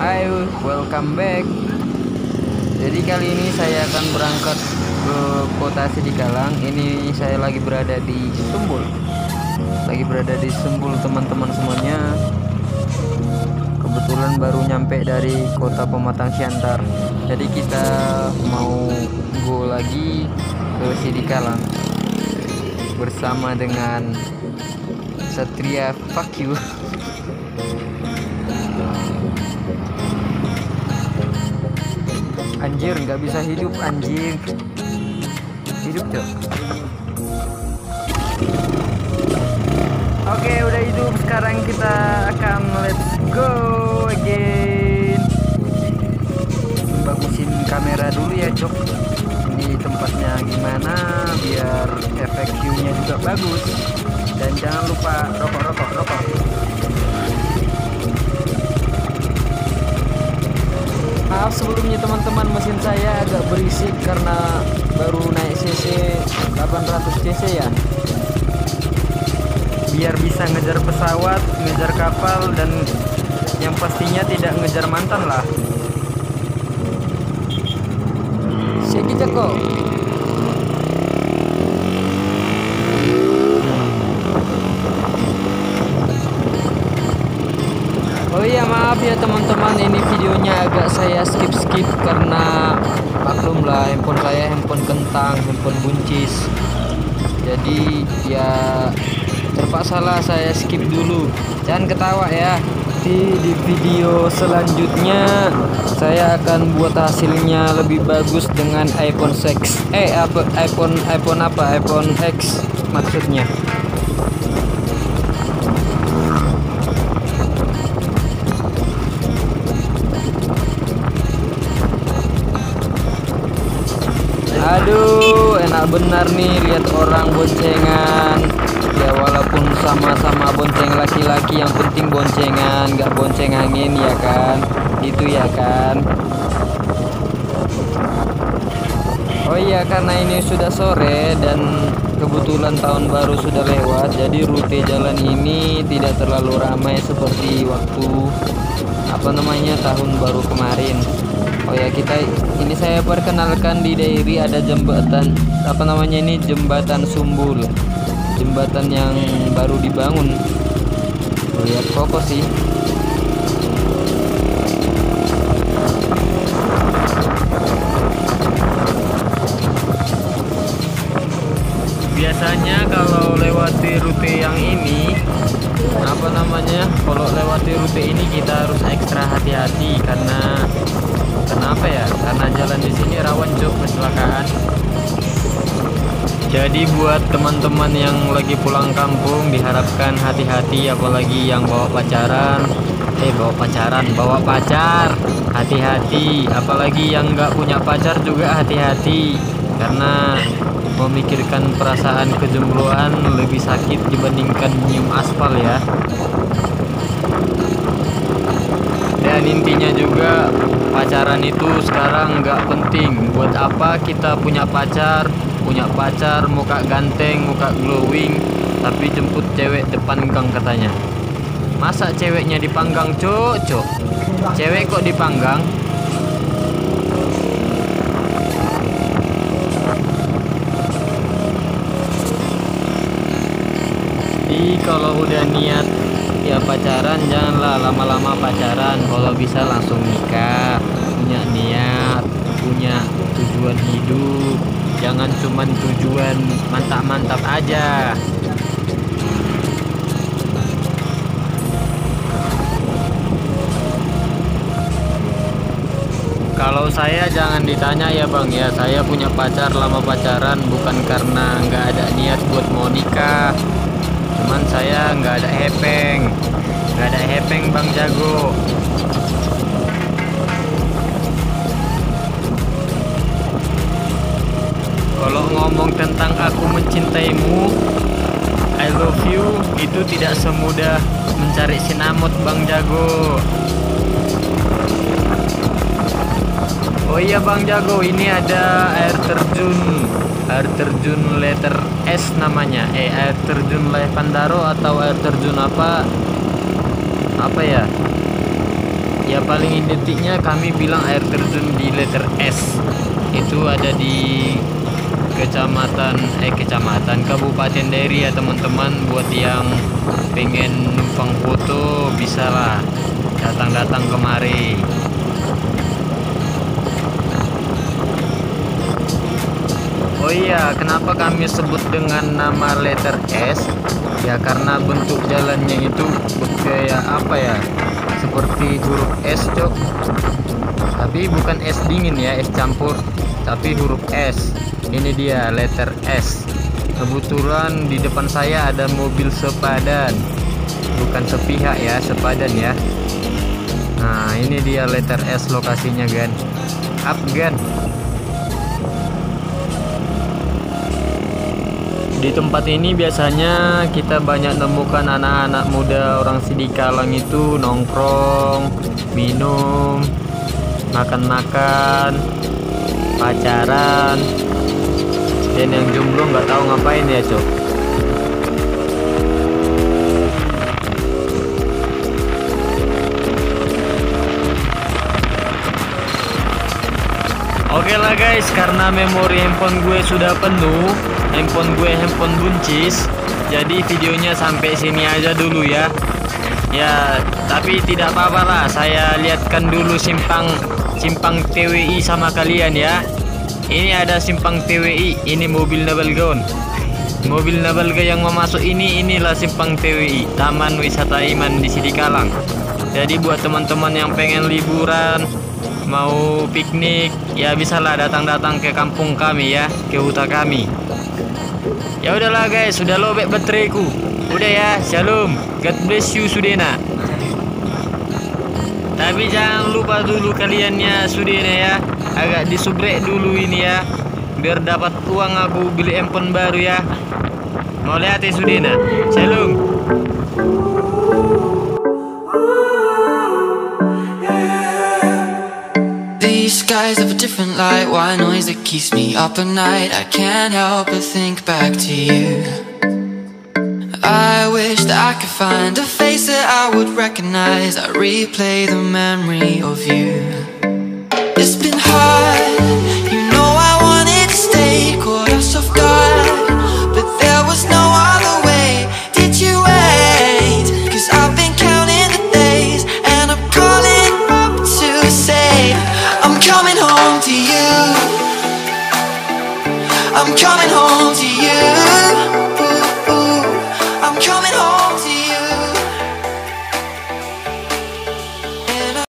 Hai, welcome back. Jadi kali ini saya akan berangkat ke kota Sidikalang. Ini saya lagi berada di Sumbul. Teman-teman semuanya. Kebetulan baru nyampe dari kota Pematang Siantar. Jadi kita mau go lagi ke Sidikalang bersama dengan Satria Fuck You. Anjir, nggak bisa hidup anjing. Hidup cok. Oke, udah hidup. Sekarang kita akan let's go again. Bagusin kamera dulu ya cok. Ini tempatnya gimana biar efek view-nya juga bagus. Dan jangan lupa rokok. Maaf sebelumnya teman-teman, mesin saya agak berisik karena baru naik cc 800 cc ya. Biar bisa ngejar pesawat, ngejar kapal, dan yang pastinya tidak ngejar mantan lah. Segitu kok. Oh iya, maaf ya teman-teman, ini videonya agak saya skip karena maklum lah, handphone saya handphone kentang, handphone buncis. Jadi ya terpaksa lah saya skip dulu. Jangan ketawa ya. Di video selanjutnya saya akan buat hasilnya lebih bagus dengan iPhone 6. iPhone X maksudnya. Aduh, enak benar nih lihat orang boncengan. Ya walaupun sama-sama bonceng laki-laki, yang penting boncengan, nggak bonceng angin ya kan. Itu ya kan. Oh iya, karena ini sudah sore dan kebetulan tahun baru sudah lewat, jadi rute jalan ini tidak terlalu ramai seperti waktu tahun baru kemarin. Oh ya, ini saya perkenalkan, di daerah ada jembatan jembatan Sumbul. Jembatan yang baru dibangun. Lihat kokoh sih. Biasanya kalau lewati rute yang ini kalau lewati rute ini kita harus ekstra hati-hati karena kenapa ya? Karena jalan di sini rawan cuk kecelakaan. Jadi buat teman-teman yang lagi pulang kampung diharapkan hati-hati, apalagi yang bawa pacar, hati-hati. Apalagi yang nggak punya pacar juga hati-hati, karena memikirkan perasaan kejombloan lebih sakit dibandingkan nyium aspal ya. Dan intinya juga pacaran itu sekarang nggak penting. Buat apa kita punya pacar muka ganteng, muka glowing, tapi jemput cewek depan gang katanya. Masa ceweknya dipanggang cok? Cewek kok dipanggang? Jadi kalau udah niat ya pacaran, janganlah lama-lama pacaran. Kalau bisa langsung nikah, punya niat, punya tujuan hidup. Jangan cuman tujuan mantap-mantap aja. Kalau saya jangan ditanya ya bang ya, saya punya pacar, lama pacaran bukan karena nggak ada niat buat mau nikah. Cuman saya nggak ada hepeng bang jago. Kalau ngomong tentang aku mencintaimu, I love you, itu tidak semudah mencari sinamot bang jago. Oh iya bang jago, ini ada air terjun letter S namanya. Air terjun Leh Pandaro atau air terjun apa ya paling identiknya kami bilang air terjun di letter S. Itu ada di kecamatan Kabupaten Dairi ya teman-teman. Buat yang pengen numpang foto bisa lah datang kemari. Oh iya, kenapa kami sebut dengan nama letter S? Ya karena bentuk jalannya itu kayak apa ya, seperti huruf S, Cok. Tapi bukan es dingin ya, es campur, tapi huruf S. Ini dia letter S. Kebetulan di depan saya ada mobil sepadan, bukan sepihak ya, sepadan ya. Nah ini dia letter S lokasinya, Gan. Up, Gan. Di tempat ini biasanya kita banyak nemukan anak-anak muda orang Sidikalang itu nongkrong, minum, makan-makan, pacaran. Dan yang jomblo nggak tahu ngapain ya, Cok. Oke lah guys, karena memori handphone gue sudah penuh, handphone gue handphone buncis, jadi videonya sampai sini aja dulu ya. Ya, tapi tidak apa-apa lah, saya lihatkan dulu simpang TWI sama kalian ya. Ini ada simpang TWI, ini mobil Nabalgaon. Mobil Nabalga yang mau masuk inilah simpang TWI, Taman Wisata Iman di Sidikalang. Jadi buat teman-teman yang pengen liburan, mau piknik, ya bisalah datang ke kampung kami ya, ke hutan kami. Ya udahlah guys, sudah lobek bateraiku. Udah ya, shalom, God bless you Sudena. Tapi jangan lupa dulu kaliannya Sudena ya, agak disubrek dulu ini ya, biar dapat uang aku beli handphone baru ya. Mau lihat ya Sudena, shalom. These skies have a different light, white noise that keeps me up at night. I can't help but think back to you. I wish that I could find a face that I would recognize. I replay the memory of you. It's been hard